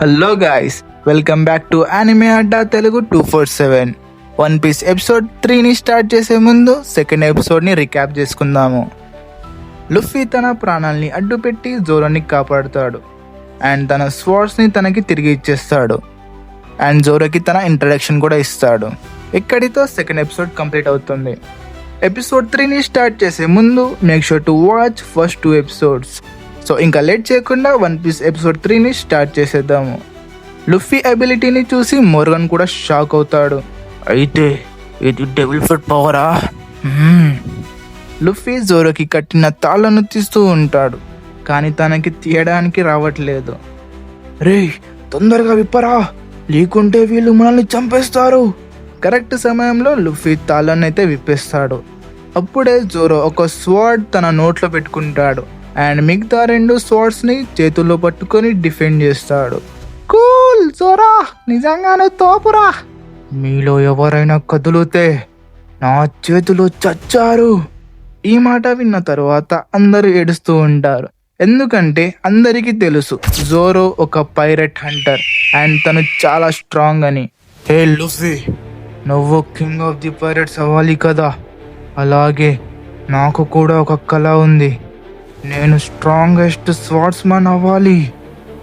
Hello guys, welcome back to anime Adda Telugu 247. One piece episode 3ని start చేసే ముందు second ఎపిసోడ్ని recap చేసుకుందాము. లుఫీ తన ప్రాణాల్ని అడ్డుపెట్టి జోరోని కాపాడుతాడు అండ్ తన స్వార్డ్స్ని తనకి తిరిగి ఇచ్చేస్తాడు అండ్ జోరోకి తన ఇంట్రడక్షన్ కూడా ఇస్తాడు. ఇక్కడితో సెకండ్ ఎపిసోడ్ కంప్లీట్ అవుతుంది. ఎపిసోడ్ 3ని స్టార్ట్ చేసే ముందు make sure to watch first 2 episodes. So ఇంకా లేట్ చేయకుండా వన్ పీస్ ఎపిసోడ్ 3ని స్టార్ట్ చేసేద్దాము. లుఫీ అబిలిటీని చూసి మోర్గన్ కూడా షాక్ అవుతాడు. అయితే ఇది డెవిల్ ఫుట్ పవరా? లుఫీ జోరోకి కట్టిన తాళ్లను తీస్తూ ఉంటాడు, కానీ తనకి తీయడానికి రావట్లేదు. రే, తొందరగా విప్పరా, లేకుంటే వీళ్ళు మనల్ని చంపేస్తారు. కరెక్ట్ సమయంలో లుఫీ తాళ్ళను అయితే విప్పేస్తాడు. అప్పుడే జోరో ఒక స్వార్డ్ తన నోట్లో పెట్టుకుంటాడు అండ్ మిగతా 2 స్వార్డ్స్ని చేతుల్లో పట్టుకొని డిఫెండ్ చేస్తాడు. కూల్ జోరా, నిజంగానే తోపురా. మీలో ఎవరైనా కదిలితే నా చేతులు చచ్చారు. ఈ మాట విన్న తర్వాత అందరూ ఏడుస్తూ ఉంటారు, ఎందుకంటే అందరికీ తెలుసు జోరో ఒక పైరట్ హంటర్ అండ్ తను చాలా స్ట్రాంగ్ అని. హే లూఫీ, నువ్వు కింగ్ ఆఫ్ ది పైరట్స్ అవ్వాలి కదా, అలాగే నాకు కూడా ఒక కళ ఉంది, నేను స్ట్రాంగెస్ట్ స్వార్డ్స్మన్ అవ్వాలి.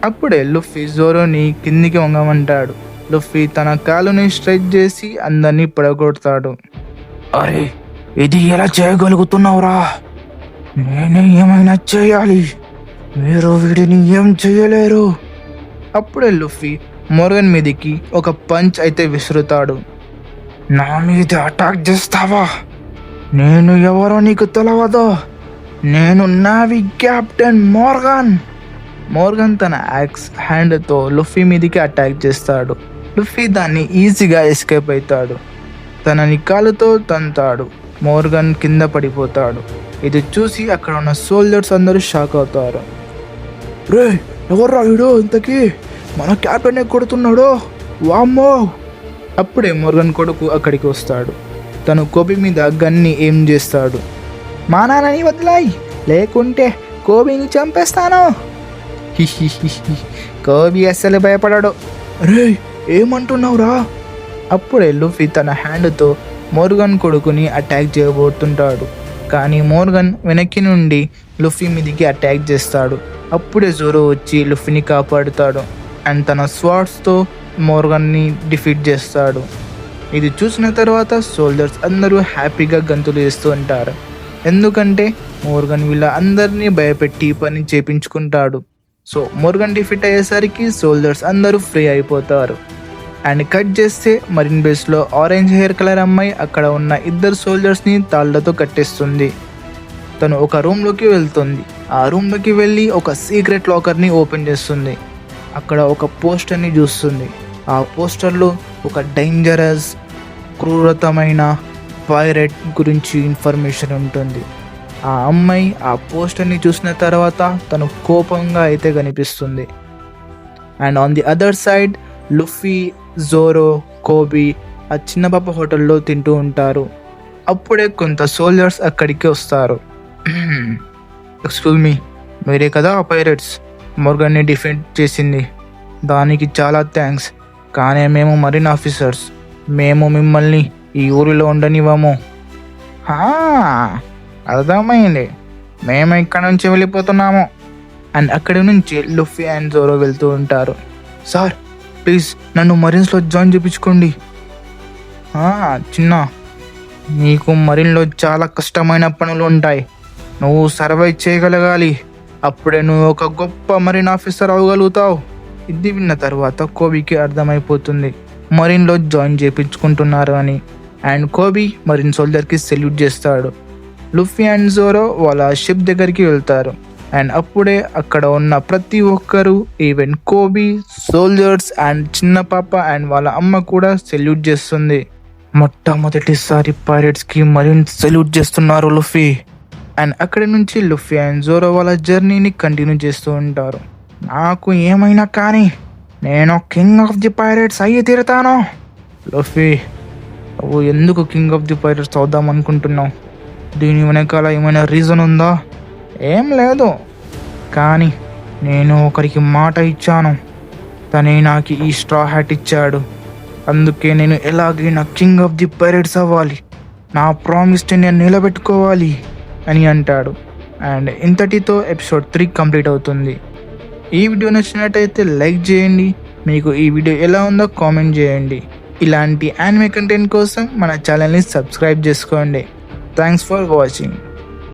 అప్పుడే లుఫీ జోరోని కిందికి వంగమంటాడు. లుఫీ తన కాలుని స్ట్రెచ్ చేసి అందరినీ పడగొడతాడు. అరే, ఇది ఎలా చేయగలుగుతున్నావురా? నేనే ఏమైనా చేయాలి, మీరు వీడిని ఏం చేయలేరు. అప్పుడే లుఫీ మోర్గన్ మీదికి ఒక పంచ్ అయితే విసురుతాడు. నా మీద అటాక్ చేస్తావా? నేను ఎవరో నీకు తెలవదు, నేను నావీ కెప్టెన్ మోర్గన్. మోర్గన్ తన యాక్స్ హ్యాండ్తో లుఫీ మీదికి అటాక్ చేస్తాడు. లుఫీ దాన్ని ఈజీగా ఎస్కేప్ అవుతాడు. తనని కాలుతో తంతాడు. మోర్గన్ కింద పడిపోతాడు. ఇది చూసి అక్కడ ఉన్న సోల్జర్స్ అందరూ షాక్ అవుతారు. రే, ఎవర్రా వీడు, ఇంతకీ మన క్యాప్టెన్ కొడుతున్నాడు, వామ్మో. అప్పుడే మోర్గన్ కొడుకు అక్కడికి వస్తాడు. తను కోబీ మీద గన్ని ఏం చేస్తాడు. మా నాన్నని వదిలాయి, లేకుంటే కోబీని చంపేస్తాను. కోబీ అస్సలు భయపడాడు. రే, ఏమంటున్నావురా? అప్పుడే లుఫీ తన హ్యాండ్తో మోర్గన్ కొడుకుని అటాక్ చేయబోతుంటాడు, కానీ మోర్గన్ వెనక్కి నుండి లుఫీ మీదికి అటాక్ చేస్తాడు. అప్పుడే జోరో వచ్చి లుఫీని కాపాడుతాడు అండ్ తన స్వార్డ్స్తో మోర్గన్ని డిఫీట్ చేస్తాడు. ఇది చూసిన తర్వాత సోల్జర్స్ అందరూ హ్యాపీగా గంతులు వేస్తూ ఉంటారు, ఎందుకంటే మోర్గన్ వీళ్ళ అందరినీ భయపెట్టి పని చేపించుకుంటాడు. సో మోర్గన్ డిఫీట్ అయ్యేసరికి సోల్జర్స్ అందరూ ఫ్రీ అయిపోతారు. అండ్ కట్ చేస్తే మరీన్ బేస్లో ఆరెంజ్ హెయిర్ కలర్ అమ్మాయి అక్కడ ఉన్న 2 సోల్జర్స్ని తాళ్లతో కట్టేస్తుంది. తను ఒక రూమ్లోకి వెళ్తుంది. ఆ రూమ్లోకి వెళ్ళి ఒక సీక్రెట్ లాకర్ని ఓపెన్ చేస్తుంది. అక్కడ ఒక పోస్టర్ని చూస్తుంది. ఆ పోస్టర్లో ఒక డేంజరస్, క్రూరతమైన పైరట్ గురించి ఇన్ఫర్మేషన్ ఉంటుంది. ఆ అమ్మాయి ఆ పోస్టర్ని చూసిన తర్వాత తను కోపంగా అయితే కనిపిస్తుంది. And on the other side Luffy, Zoro, Koby ఆ చిన్న పాప హోటల్లో తింటూ ఉంటారు. అప్పుడే కొంత సోల్జర్స్ అక్కడికి వస్తారు. ఎక్స్క్యూజ్ మీ, మీరే కదా ఆ పైరట్స్ మోర్గన్ని డిఫెండ్ చేసింది? దానికి చాలా థ్యాంక్స్, కానీ మేము మరీన్ ఆఫీసర్స్, మేము మిమ్మల్ని ఈ ఊరిలో ఉండనివ్వము. అర్థమైంది, మేము ఇక్కడ నుంచి వెళ్ళిపోతున్నాము. అండ్ అక్కడి నుంచి లుఫీ అండ్ జోరో వెళ్తూ ఉంటారు. సార్, ప్లీజ్ నన్ను మరీన్స్లో జాయిన్ చేయించుకోండి. చిన్న, నీకు మరీన్లో చాలా కష్టమైన పనులు ఉంటాయి, నువ్వు సర్వైవ్ చేయగలగాలి, అప్పుడే నువ్వు ఒక గొప్ప మరీన్ ఆఫీసర్ అవ్వగలుగుతావు. ఇది విన్న తర్వాత కోబీకి అర్థమైపోతుంది మరీన్లో జాయిన్ చేయించుకుంటున్నారు అని. అండ్ కోబీ మరీన్ సోల్జర్కి సెల్యూట్ చేస్తాడు. లుఫీ అండ్ జోరో వాళ్ళ షిప్ దగ్గరికి వెళ్తారు. అండ్ అప్పుడే అక్కడ ఉన్న ప్రతి ఒక్కరూ, ఈవెన్ కోబీ, సోల్జర్స్ అండ్ చిన్న పాప అండ్ వాళ్ళ అమ్మ కూడా సెల్యూట్ చేస్తుంది. మొట్టమొదటిసారి పైరట్స్కి మరీన్ సెల్యూట్ చేస్తున్నారు లుఫీ. అండ్ అక్కడి నుంచి లుఫీ అండ్ జోరో వాళ్ళ జర్నీని కంటిన్యూ చేస్తూ ఉంటారు. నాకు ఏమైనా కానీ నేను కింగ్ ఆఫ్ ది పైరట్స్ అయ్యి తీరుతాను. లుఫీ, నువ్వు ఎందుకు కింగ్ ఆఫ్ ది పైరట్స్ అవుదాం అనుకుంటున్నావు? దీని వెనకాల ఏమైనా రీజన్ ఉందా? ఏం లేదు, కానీ నేను ఒకరికి మాట ఇచ్చాను, తనే నాకు ఈ స్ట్రా హ్యాట్ ఇచ్చాడు, అందుకే నేను ఎలాగైనా కింగ్ ఆఫ్ ది పైరేట్స్ అవ్వాలి, నా ప్రామిస్ని నేను నిలబెట్టుకోవాలి అని అంటాడు. అండ్ ఇంతటితో ఎపిసోడ్ 3 కంప్లీట్ అవుతుంది. ఈ వీడియో నచ్చినట్టయితే లైక్ చేయండి, మీకు ఈ వీడియో ఎలా ఉందో కామెంట్ చేయండి. ఇలాంటి యానిమే కంటెంట్ కోసం మన ఛానల్ని సబ్స్క్రైబ్ చేసుకోండి. Thanks for watching.